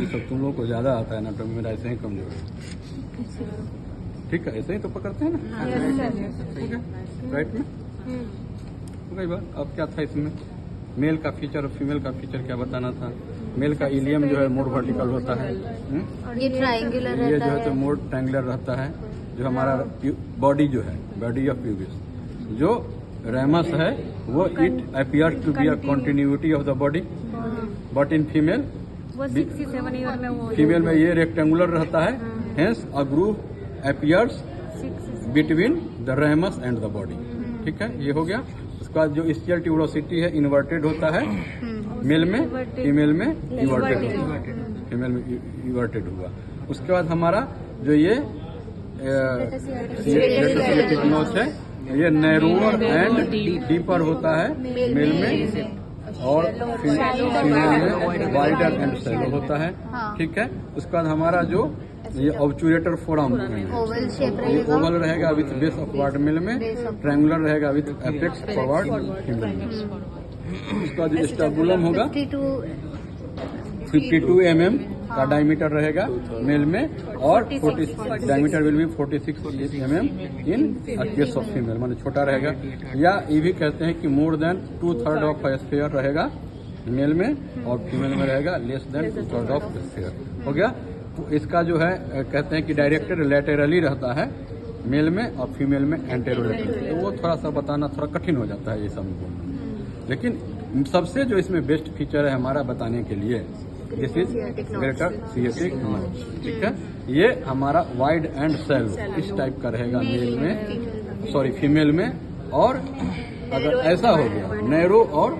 ये सब तुम लोग को ज्यादा आता है एनाटॉमी, मेरा ऐसे ही कमजोर है। ठीक है, ऐसे ही तो पकड़ते हैं ना। राइट में तो कई बार अब क्या था इसमें, मेल का फीचर और फीमेल का फीचर क्या बताना था। मेल का इलियम जो है मोर वर्टिकल होता है, ये ट्रायंगुलर रहता है, ये जो है तो मोर ट्रायंगुलर रहता है। जो हमारा बॉडी जो है, बॉडी ऑफ प्यूबिस, जो रेमस है वो it appears to be a continuity of the body, but in female वो 67 ईयर में वो फीमेल में ये रेक्टेंगुलर रहता है। Hence a groove appears between the ramus and the body. ठीक है, ये हो गया। उसके बाद जो स्टियल ट्यूबरोसिटी है इन्वर्टेड होता है मेल में, फीमेल में इन्वर्टेड होगा, फीमेल में इन्वर्टेड हुआ। उसके बाद हमारा जो ये नोच है ये नैरोअर एंड डीपर होता है मेल में, और फीमेल में वाइडर एंड शैलो होता है। ठीक है, उसके बाद हमारा जो ये ऑब्चुरेटर फोरम ओवल शेप ये ओवल रहेगा विथ बेस अपवर्ड मेल में, ट्रायंगुलर रहेगा विथ एपेक्स फॉरवर्ड फीमेल में। उसका जो स्टेबुलम होगा 52 mm का डायमीटर रहेगा मेल में, और diameter will be 46 mm in case of female, माने छोटा रहेगा। या ये भी कहते हैं कि मोर देन 2/3 ऑफ स्फीयर रहेगा मेल में, और फीमेल में रहेगा लेस देन 2/3 ऑफ स्फीयर। हो गया। तो इसका जो है कहते हैं कि डायरेक्टेड लैटेरली रहता है मेल में, और फीमेल में एंटेरोलैटरली। तो वो थोड़ा सा बताना थोड़ा कठिन हो जाता है ये सब बोलना, लेकिन सबसे जो इसमें बेस्ट फीचर है हमारा बताने के लिए, दिस इज ग्रेटर सिएटिक नोच। ठीक है, ये हमारा वाइड एंड शैलो इस टाइप का रहेगा मेल में, सॉरी फीमेल में। और अगर ऐसा हो गया नैरो और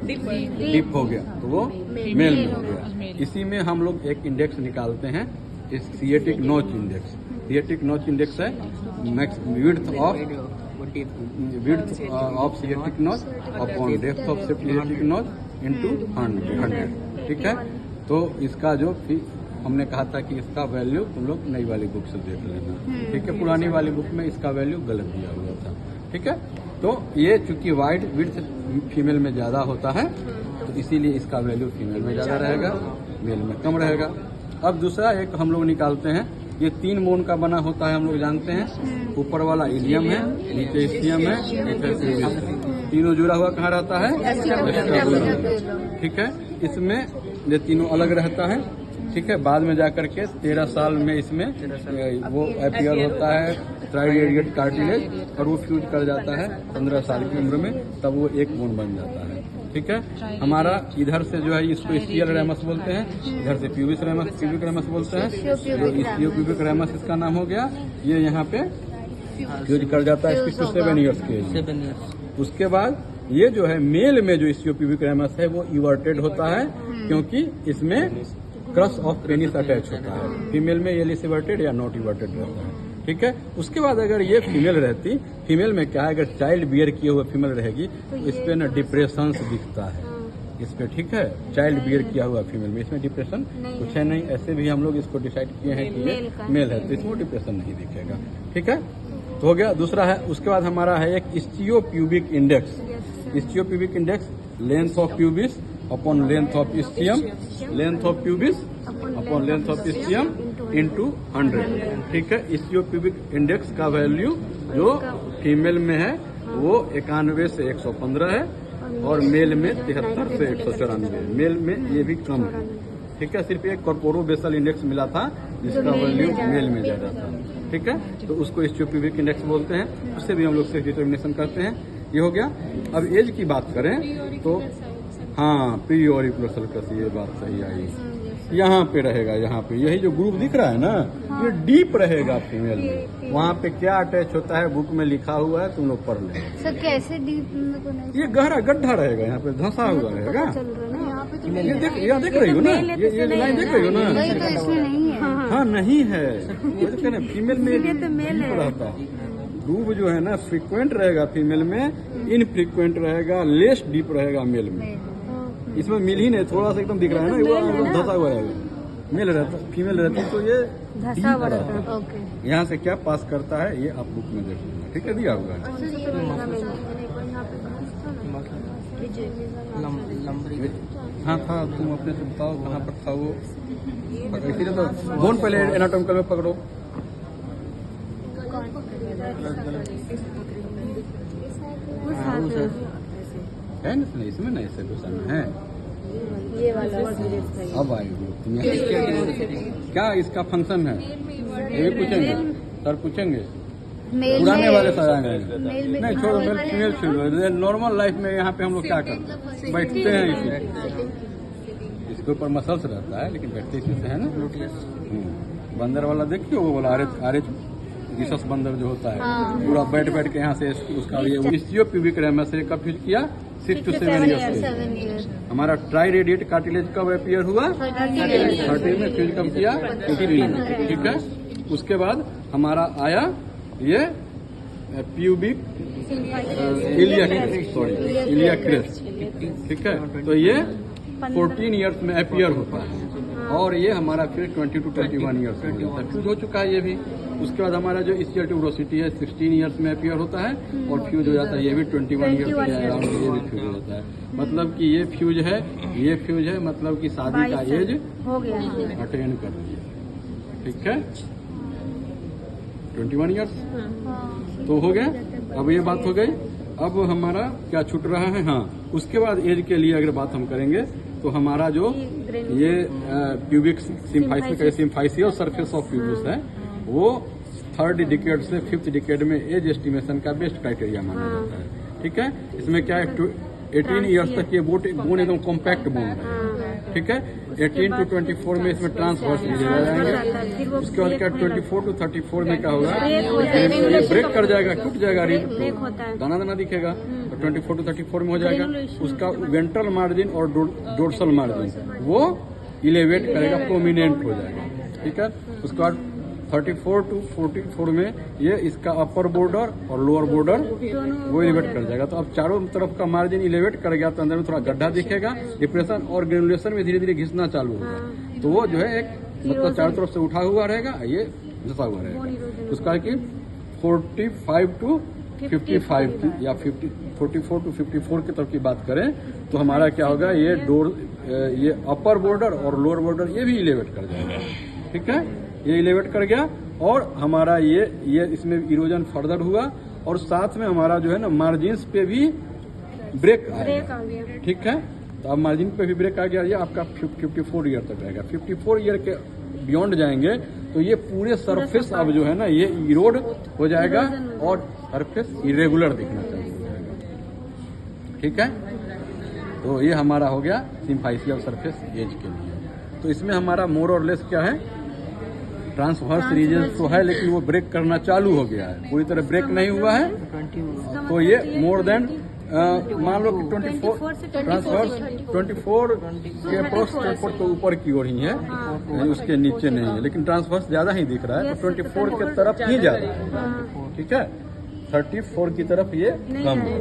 डीप हो गया तो वो मेल में हो गया। इसी में हम लोग एक इंडेक्स निकालते हैं, इस सिएटिक नोच इंडेक्स। सिएटिक नोच इंडेक्स है विड्थ ऑफ सिएटिक नोच अपॉन डेप्थ ऑफ सिएटिक नोच इनटू 100। ठीक है, तो इसका जो हमने कहा था कि इसका वैल्यू तुम लोग नई वाली बुक से देख लेना। ठीक है, पुरानी वाली बुक में इसका वैल्यू गलत दिया हुआ था। ठीक है, तो ये चूंकि वाइड विड्थ फीमेल में ज्यादा होता है तो इसीलिए इसका वैल्यू फीमेल में ज्यादा रहेगा, मेल में कम रहेगा। अब दूसरा एक हम लोग निकालते हैं, ये 3 मोन का बना होता है, हम लोग जानते हैं। ऊपर वाला इलियम है, नीचे स्टियम है, नीचे प्यूबिस है। तीनों जुड़ा हुआ कहाँ रहता है, एस्ट्रेबुलम। ठीक है, इसमें ये तीनों अलग रहता है। ठीक है, बाद में जाकर के 13 साल में इसमें वो अपीयर होता है ट्राइडेरिएट कार्टिलेज, और वो फ्यूज कर जाता है 15 साल की उम्र में, तब वो एक बोन बन जाता है। ठीक है, हमारा इधर से जो है इसको स्टियल रेमस बोलते हैं, इधर से प्यूबिक रेमस बोलते हैं। जो इस्टियोप्यूबिक रेमस इसका नाम हो गया, ये यहाँ पे फ्यूज कर जाता है 6 to 7 ईयर्स के एज। उसके बाद ये जो है मेल में जो इस्टियोप्यूबिक रेमस है वो इवर्टेड होता है, क्योंकि इसमें क्रस ऑफ पेनिस अटैच होता है। फीमेल में ये लिस इवर्टेड या नॉट इवर्टेड रहता है। ठीक है, उसके बाद अगर ये फीमेल रहती, फीमेल में क्या है, अगर चाइल्ड बियर किए हुए फीमेल रहेगी तो इस पे ना डिप्रेशन दिखता है इस पे। ठीक है, चाइल्ड बियर किया हुआ फीमेल में इसमें डिप्रेशन कुछ है नहीं। ऐसे भी हम लोग इसको डिसाइड किए हैं कि ये मेल है, तो इसमें डिप्रेशन नहीं दिखेगा। ठीक है, तो हो गया। दूसरा है, उसके बाद हमारा है एक ischiopubic index. Ischiopubic index length of pubis upon length of ischium, length of pubis upon length of ischium into 100। ठीक है, स्टियोप्यूबिक इंडेक्स का वैल्यू जो फीमेल में है वो 91 से 115 है, और मेल में 73 से 194। मेल में ये भी कम है। ठीक है, सिर्फ एक कॉर्पोरो बेसल इंडेक्स मिला था जिसका वैल्यू मेल में ज्यादा था। ठीक है, तो उसको स्टियोप्यूबिक इंडेक्स बोलते हैं, उससे भी हम लोग सेक्स डिटर्मिनेशन करते हैं। ये हो गया। अब एज की बात करें तो हाँ, प्री ऑरिकुलर ये बात सही आई, यहाँ पे रहेगा, यहाँ पे यही जो ग्रुप दिख रहा है ना, ये डीप रहेगा फीमेल में। वहाँ पे क्या अटैच होता है बुक में लिखा हुआ है, तुम लोग पढ़ लेंगे। सर कैसे डीप? ये गहरा गड्ढा रहेगा, यहाँ पे धंसा हुआ रहेगा। ये देख रही हो ना, ये लाइन देख रही हो ना, तो इसमें नहीं है। हाँ नहीं है, फीमेल में डीप रहता है। ग्रुप जो है ना फ्रीक्वेंट रहेगा फीमेल में, इनफ्रीक्वेंट रहेगा, लेस डीप रहेगा मेल में। इसमें मिल ही नहीं, थोड़ा सा एकदम दिख रहा है ना, वो धंसा हुआ रहेगा। मेल रहता, फीमेल रहती तो ये धंसा हुआ रहता है। यहाँ से क्या पास करता है ये आप बुक में देख लेना। ठीक है, दिया हुआ है। हाँ था, तुम अपने से बताओ कहाँ पर था वो। इसीलिए तो बोन पहले एनाटॉमिकल में पकड़ो। है ना, इसमें नहीं से दूसरा में है। ये वाला अब आएगी तुम यहाँ। क्या इसका फंक्शन है ये भी पूछेंगे सर, पूछेंगे मेल पुराने वाले सर आए हैं। मेल में नहीं छोड़ो, मेल फीमेल छोड़ो। नॉर्मल लाइफ में यहाँ पे हम लोग क्या करते हैं, बैठते हैं इसी, इसके ऊपर मसल्स रहता है लेकिन बैठते इसी से है ना। बंदर वाला देखिए, वो वाला आरेज विशेष बंदर जो होता है, पूरा बैठ बैठ के यहाँ से उसका ये इस्टियो प्यूबिक रैमस से कब यूज किया 6 to 7 ईयर्स। हमारा ट्राई रेडिएट कार्टिलेज कब अपीयर हुआ 30 में, फ्यूज कब किया 15 में। ठीक है, उसके बाद हमारा आया ये प्यूबिक इलिया क्रेस्ट। ठीक है, तो ये 14 ईयर्स में अपीयर होता है और ये हमारा फिर 20 to 21 ईयर्स में फ्यूज हो चुका है ये भी। उसके बाद हमारा जो इस्टियल ट्यूबरोसिटी है 16 ईयर्स में अपीयर होता है और फ्यूज हो जाता है ये भी 21 ईयर्स के अराउंड, ये भी फ्यूज हो जाता है। मतलब कि ये फ्यूज है मतलब कि शादी का एज हो गया। अटेन कर लिया। ठीक है, 21 ईयर्स तो हो गया। अब ये बात हो गई। अब हमारा क्या छूट रहा है, हाँ उसके बाद एज के लिए अगर बात हम करेंगे तो हमारा जो ये प्यूबिक सिम्फाइसियल सरफेस ऑफ प्यूबिस है वो 3rd डिकेड से 5th डिकेड में एज एस्टिमेशन का बेस्ट क्राइटेरिया माना जाता है। ठीक है, इसमें क्या है 18 ईयर्स तक ये बोन एकदम कॉम्पैक्ट बोन है। ठीक है, 18 to 24 में इसमें ट्रांसवर्स ले जाएंगे। उसके बाद क्या 24 to 34 में क्या होगा, ब्रेक कर जाएगा, टूट जाएगा, दाना दाना दिखेगा। तो 24 to 34 में हो जाएगा। उसका वेंट्रल मार्जिन और डोर्सल मार्जिन वो इलेवेट करेगा, प्रोमिनेंट हो जाएगा। ठीक है, उसके बाद 34 to 44 में ये इसका अपर बॉर्डर और लोअर बॉर्डर वो इलेवेट कर जाएगा। तो अब चारों तरफ का मार्जिन इलेवेट कर गया तो अंदर में थोड़ा गड्ढा दिखेगा, डिप्रेशन और ग्रेनुलेशन में धीरे धीरे घिसना चालू होगा। तो वो जो है एक मतलब चारों तरफ से उठा हुआ रहेगा, ये घिसा हुआ रहेगा। उसका कि 45 to 55 की या 44 to 54 की तरफ की बात करें तो हमारा क्या होगा, ये अपर बॉर्डर और लोअर बॉर्डर ये भी इलेवेट कर जाएगा। ठीक है, ये इलेवेट कर गया और हमारा ये इसमें इरोजन फर्दर हुआ और साथ में हमारा जो है ना मार्जिन्स पे भी ब्रेक आ गया। ठीक है, तो अब मार्जिन पे भी ब्रेक आ गया। ये आपका 54 ईयर तक रहेगा। 54 ईयर के बियॉन्ड जाएंगे तो ये पूरे सरफेस अब जो है ना ये इरोड हो जाएगा और सरफेस इरेगुलर दिखना चाहिए हो जाएगा। ठीक है, तो ये हमारा हो गया सिम्फाइसियल सरफेस एज के लिए। तो इसमें हमारा मोर और लेस क्या है, ट्रांसवर्स रीजन तो है लेकिन वो ब्रेक करना चालू हो गया है, पूरी तरह ब्रेक नहीं हुआ है। तो ये मोर देन मान लो कि 24 ट्रांसवर्स 24 के अप्रोक्स तो ऊपर की ओर ही है, उसके नीचे नहीं है, लेकिन ट्रांसवर्स ज्यादा ही दिख रहा है तो 24 के तरफ ही जा रहा है। ठीक है, 34 की तरफ ये कम है।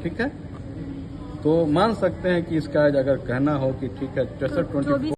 ठीक है, तो मान सकते हैं कि इसका अगर कहना हो कि ठीक है 64 24